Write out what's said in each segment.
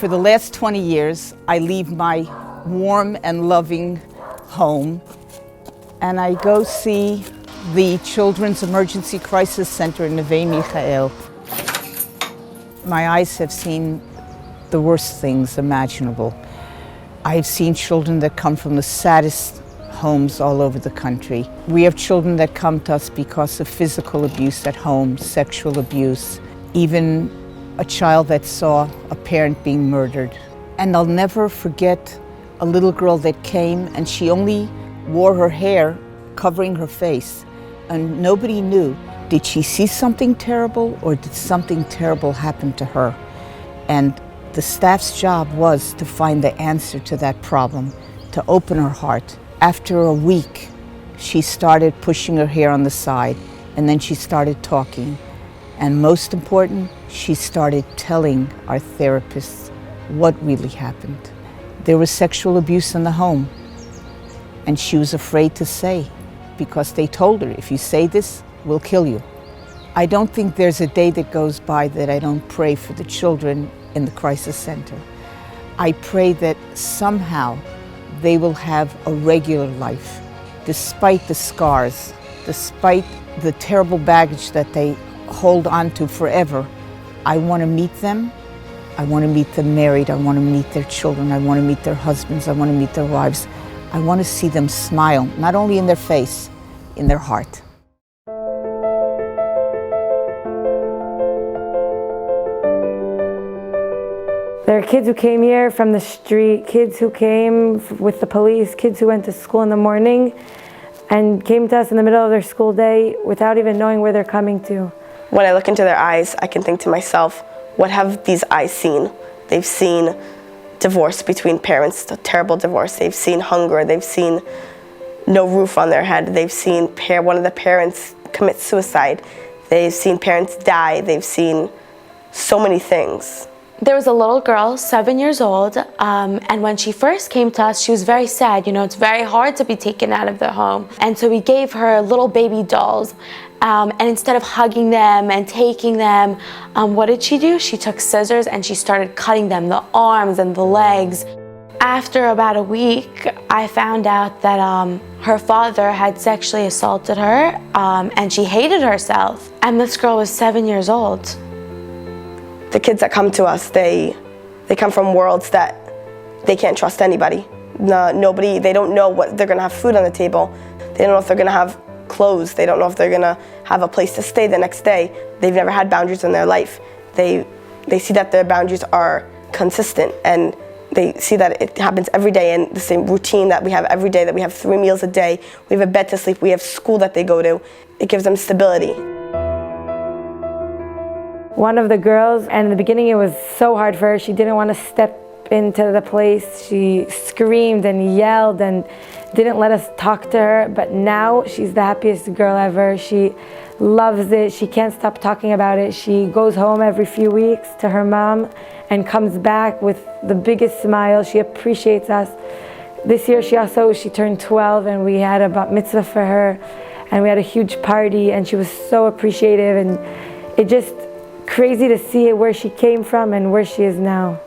For the last 20 years, I leave my warm and loving home and I go see the Children's Emergency Crisis Center in Neve, Michael. My eyes have seen the worst things imaginable. I've seen children that come from the saddest homes all over the country. We have children that come to us because of physical abuse at home, sexual abuse, even a child that saw a parent being murdered. And I'll never forget a little girl that came and she only wore her hair covering her face and nobody knew, did she see something terrible or did something terrible happen to her? And the staff's job was to find the answer to that problem, to open her heart. After a week, she started pushing her hair on the side and then she started talking. And most important, she started telling our therapists what really happened. There was sexual abuse in the home, and she was afraid to say because they told her, if you say this, we'll kill you. I don't think there's a day that goes by that I don't pray for the children in the crisis center. I pray that somehow they will have a regular life, despite the scars, despite the terrible baggage that they hold on to forever. I want to meet them. I want to meet them married. I want to meet their children. I want to meet their husbands. I want to meet their wives. I want to see them smile, not only in their face, in their heart. There are kids who came here from the street, kids who came with the police, kids who went to school in the morning and came to us in the middle of their school day without even knowing where they're coming to. When I look into their eyes, I can think to myself, what have these eyes seen? They've seen divorce between parents, a terrible divorce. They've seen hunger. They've seen no roof on their head. They've seen one of the parents commit suicide. They've seen parents die. They've seen so many things. There was a little girl, 7 years old, and when she first came to us, she was very sad. You know, it's very hard to be taken out of the home. And so we gave her little baby dolls. And instead of hugging them and taking them, what did she do? She took scissors and she started cutting them, the arms and the legs. After about a week, I found out that her father had sexually assaulted her and she hated herself. And this girl was 7 years old. The kids that come to us, they come from worlds that they can't trust anybody. Nobody, they don't know what they're gonna have food on the table. They don't know if they're gonna have clothes. They don't know if they're gonna have a place to stay the next day. They've never had boundaries in their life. They see that their boundaries are consistent and they see that it happens every day in the same routine that we have every day, that we have 3 meals a day, we have a bed to sleep, we have school that they go to. It gives them stability. One of the girls, and in the beginning it was so hard for her, she didn't want to step into the place. She screamed and yelled and didn't let us talk to her, but now she's the happiest girl ever. She loves it. She can't stop talking about it. She goes home every few weeks to her mom and comes back with the biggest smile. She appreciates us. This year she turned 12 and we had a bat mitzvah for her and we had a huge party and she was so appreciative, and it just crazy to see where she came from and where she is now.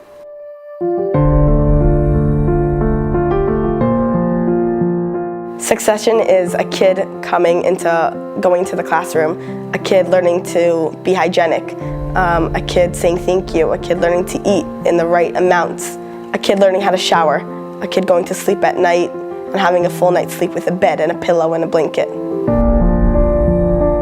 Succession is a kid going to the classroom, a kid learning to be hygienic, a kid saying thank you, a kid learning to eat in the right amounts, a kid learning how to shower, a kid going to sleep at night and having a full night's sleep with a bed and a pillow and a blanket.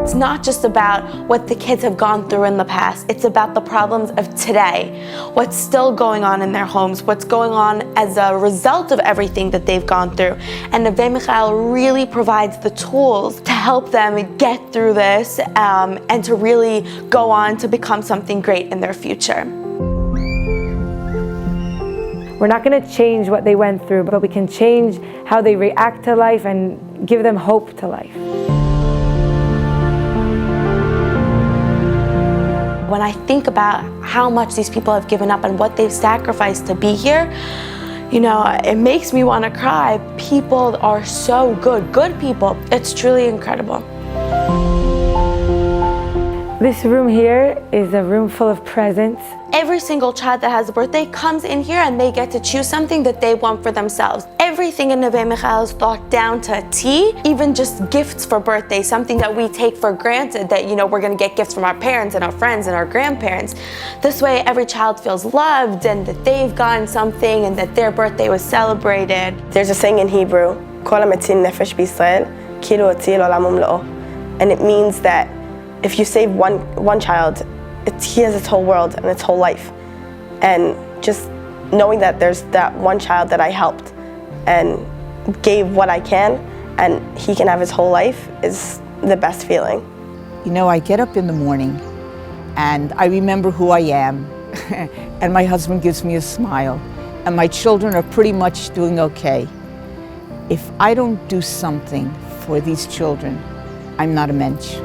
It's not just about what the kids have gone through in the past, it's about the problems of today. What's still going on in their homes, what's going on as a result of everything that they've gone through. And Neve Michael really provides the tools to help them get through this and to really go on to become something great in their future. We're not going to change what they went through, but we can change how they react to life and give them hope to life. When I think about how much these people have given up and what they've sacrificed to be here, you know, it makes me want to cry. People are so good people. It's truly incredible. This room here is a room full of presents. Every single child that has a birthday comes in here and they get to choose something that they want for themselves. Everything in Neve Michael is thought down to a T, even just gifts for birthdays, something that we take for granted that, you know, we're gonna get gifts from our parents and our friends and our grandparents. This way, every child feels loved and that they've gotten something and that their birthday was celebrated. There's a saying in Hebrew, "Kol hametzil nefesh b'Yisrael, כאילו הציל עולם ומלואו." And it means that if you save one child, he has its whole world and its whole life. And just knowing that there's that one child that I helped and gave what I can, and he can have his whole life, is the best feeling. You know, I get up in the morning and I remember who I am, and my husband gives me a smile, and my children are pretty much doing okay. If I don't do something for these children, I'm not a mensch.